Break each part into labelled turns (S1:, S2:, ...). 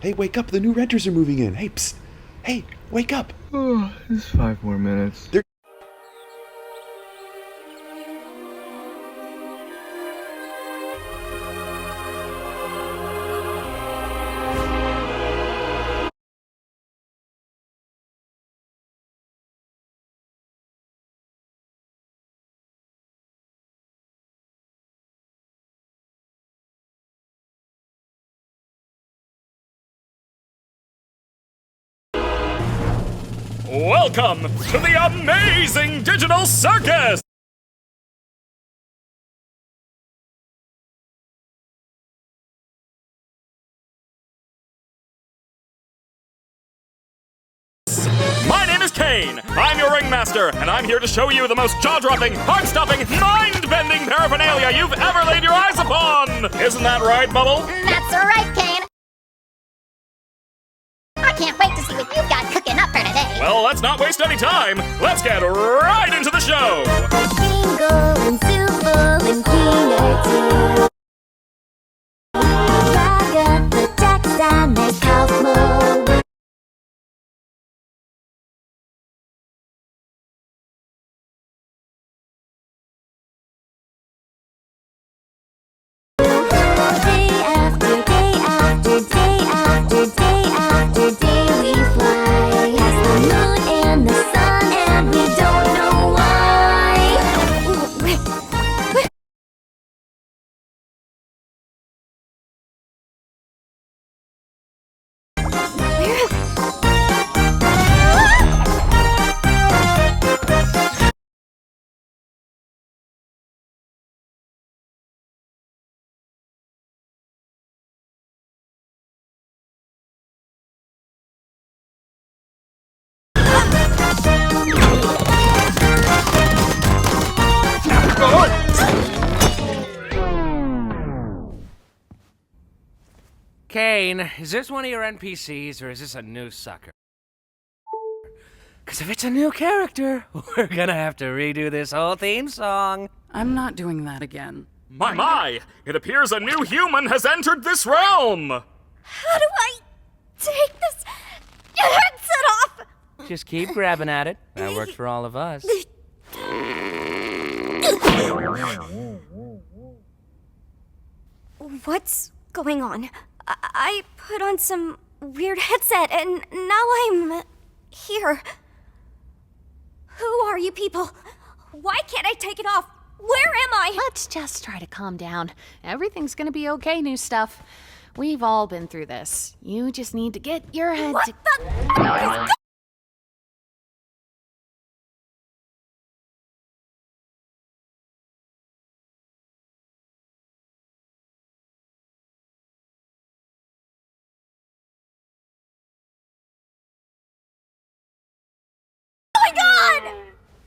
S1: Hey, wake up, the new renters are moving in. Hey, psst. Hey, wake up.
S2: Oh, just 5 more minutes.
S3: Welcome to the Amazing Digital Circus! My name is Kane. I'm your ringmaster, and I'm here to show you the most jaw-dropping, heart-stopping, mind-bending paraphernalia you've ever laid your eyes upon! Isn't that right, Bubble?
S4: That's right, Kane. I can't wait to see what you've got cooking up for today.
S3: Well, let's not waste any time. Let's get right into the show!
S4: Jingle and Super and King too. Raga, the text and make health mode. Day after day after day after day after day we fly past the moon and the sun and we don't know why.
S5: Kane, is this one of your NPCs or is this a new sucker? Because if it's a new character, we're gonna have to redo this whole theme song.
S6: I'm not doing that again.
S3: My! It appears a new human has entered this realm!
S4: How do I take this headset off?
S5: Just keep grabbing at it. That worked for all of us.
S7: What's going on? I put on some weird headset and now I'm here. Who are you people? Why can't I take it off? Where am I?
S8: Let's just try to calm down. Everything's gonna be okay, new stuff. We've all been through this. You just need to get your head
S7: What
S8: to...
S7: the? Oh my God!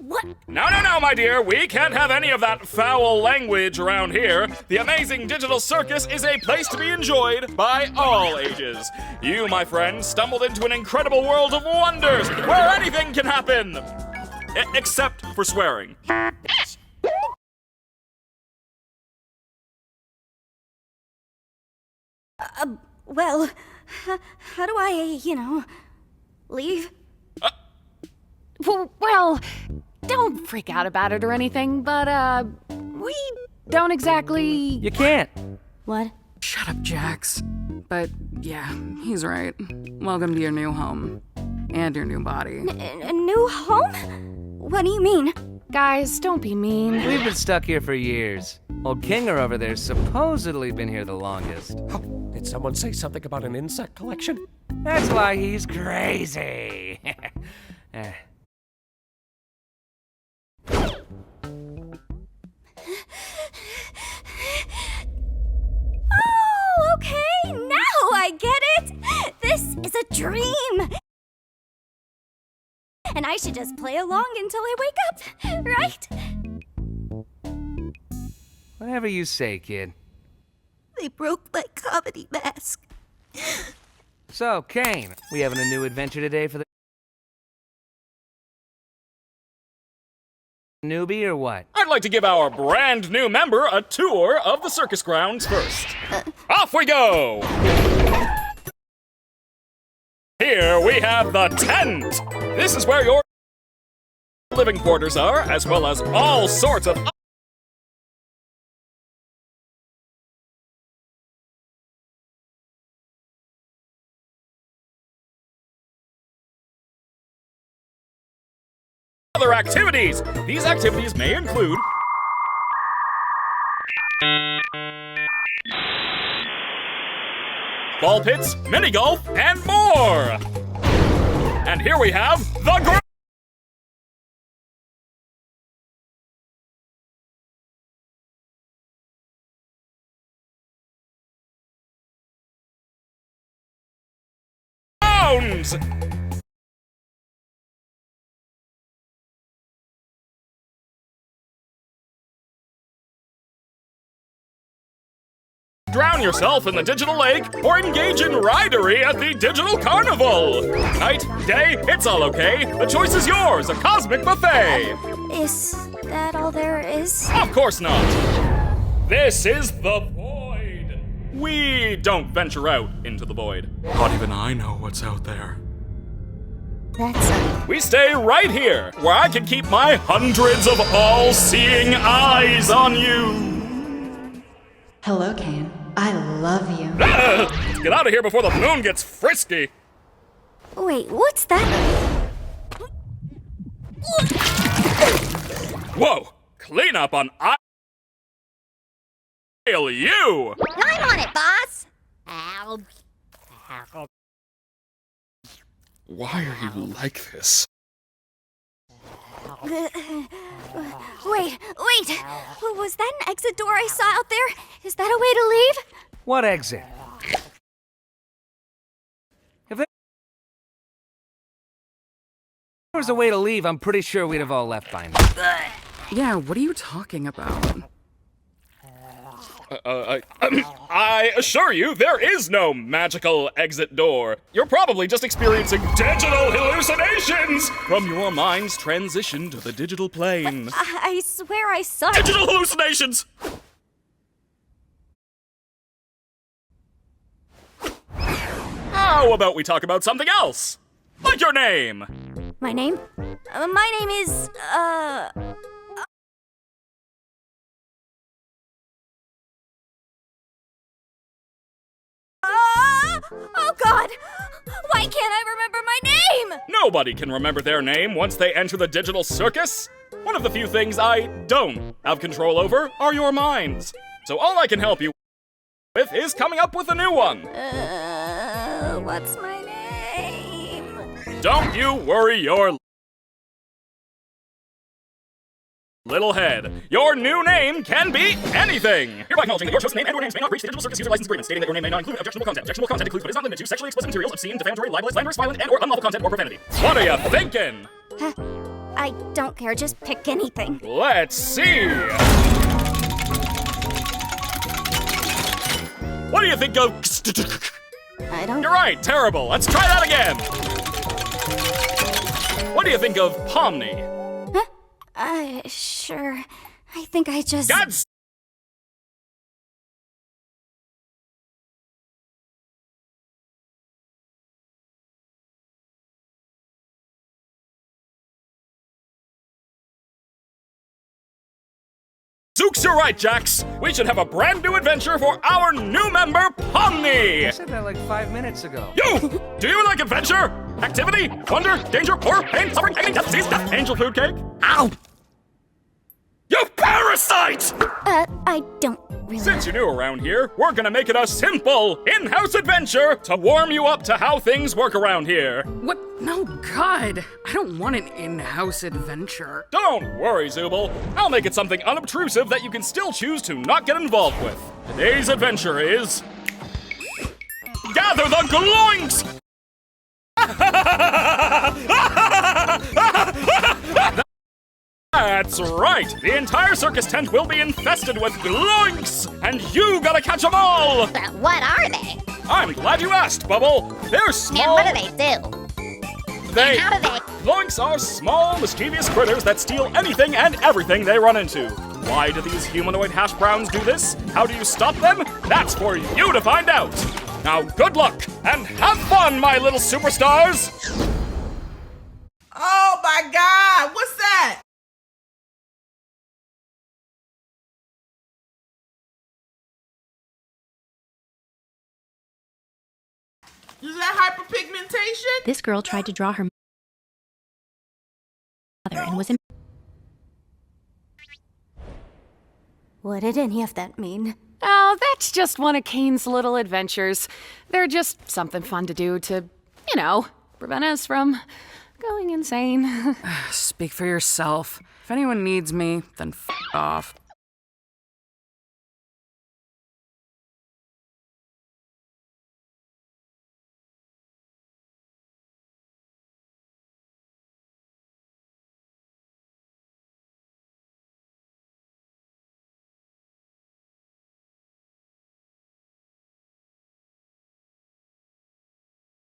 S7: What?
S3: No, my dear. We can't have any of that foul language around here. The Amazing Digital Circus is a place to be enjoyed by all ages. You, my friend, stumbled into an incredible world of wonders where anything can happen. Except for swearing.
S7: Well, how do I, leave?
S8: Well, don't freak out about it or anything, but, we don't exactly...
S5: You can't.
S7: What?
S6: Shut up, Jax. But yeah, he's right. Welcome to your new home. And your new body.
S7: A new home? What do you mean?
S8: Guys, don't be mean.
S5: We've been stuck here for years. Old Kinger over there's supposedly been here the longest.
S9: Oh, did someone say something about an insect collection?
S5: That's why he's crazy.
S7: Oh, okay, now I get it! This is a dream! And I should just play along until I wake up, right?
S5: Whatever you say, kid.
S7: They broke my comedy mask.
S5: So, Kane, we having a new adventure today for the newbie or what?
S3: I'd like to give our brand new member a tour of the circus grounds first. Off we go! Here we have the tent. This is where your living quarters are, as well as all sorts of other activities. These activities may include ball pits, mini golf, and more. And here we have the grounds. Drown yourself in the digital lake, or engage in ridery at the digital carnival. Night, day, it's all okay. The choice is yours, a cosmic buffet.
S7: Is that all there is?
S3: Of course not. This is the void. We don't venture out into the void. Not even I know what's out there. We stay right here, where I can keep my hundreds of all-seeing eyes on you.
S10: Hello, Kane. I love you.
S3: Let's get out of here before the moon gets frisky.
S7: Wait, what's that?
S3: Whoa! Clean up on you!
S4: I'm on it, boss!
S3: Why are you like this?
S7: Wait! Was that an exit door I saw out there? Is that a way to leave?
S5: What exit? If there was a way to leave, I'm pretty sure we'd have all left by now.
S6: Yeah, what are you talking about?
S3: I assure you, there is no magical exit door. You're probably just experiencing digital hallucinations from your mind's transition to the digital plane.
S7: I swear I saw it.
S3: Digital hallucinations! How about we talk about something else? Like your name!
S7: My name? My name is, oh God! Why can't I remember my name?
S3: Nobody can remember their name once they enter the digital circus. One of the few things I don't have control over are your minds. So all I can help you with is coming up with a new one.
S7: What's my name?
S3: Don't you worry your little head. Your new name can be anything. Hereby acknowledging that your chosen name and/or names may not breach the Digital Circus user license agreement, stating that your name may not include objectionable content. Objectionable content includes but is not limited to sexually explicit materials, obscene, defamatory, libelous, slanderous, violent, and/or unlawful content or profanity. What are you thinking?
S7: I don't care, just pick anything.
S3: Let's see. What do you think of?
S7: I don't...
S3: You're right, terrible. Let's try that again. What do you think of Pomni?
S7: Sure. I think I just...
S3: God's... Zooks, you're right, Jax. We should have a brand new adventure for our new member, Pomni.
S5: I said that like 5 minutes ago.
S3: You! Do you like adventure? Activity? Wonder? Danger? Horror? Pain? Suffering? Agony? Death? Disease? Death? Angel food cake? Ow! You parasite!
S7: I don't really...
S3: Since you're new around here, we're gonna make it a simple in-house adventure to warm you up to how things work around here.
S6: What? No, God. I don't want an in-house adventure.
S3: Don't worry, Zooble. I'll make it something unobtrusive that you can still choose to not get involved with. Today's adventure is... Gather the gloinks! That's right! The entire circus tent will be infested with gloinks! And you gotta catch them all!
S4: But what are they?
S3: I'm glad you asked, Bubble! They're small...
S4: And what do they do?
S3: They...
S4: And how do they...
S3: Gloinks are small, mischievous critters that steal anything and everything they run into. Why do these humanoid hash browns do this? How do you stop them? That's for you to find out! Now, good luck and have fun, my little superstars!
S11: Oh my God, what's that? Is that hyperpigmentation?
S12: This girl tried to draw her mother and was
S7: What did any of that mean?
S8: Oh, that's just one of Kane's little adventures. They're just something fun to do to, prevent us from going insane.
S6: Speak for yourself. If anyone needs me, then f off.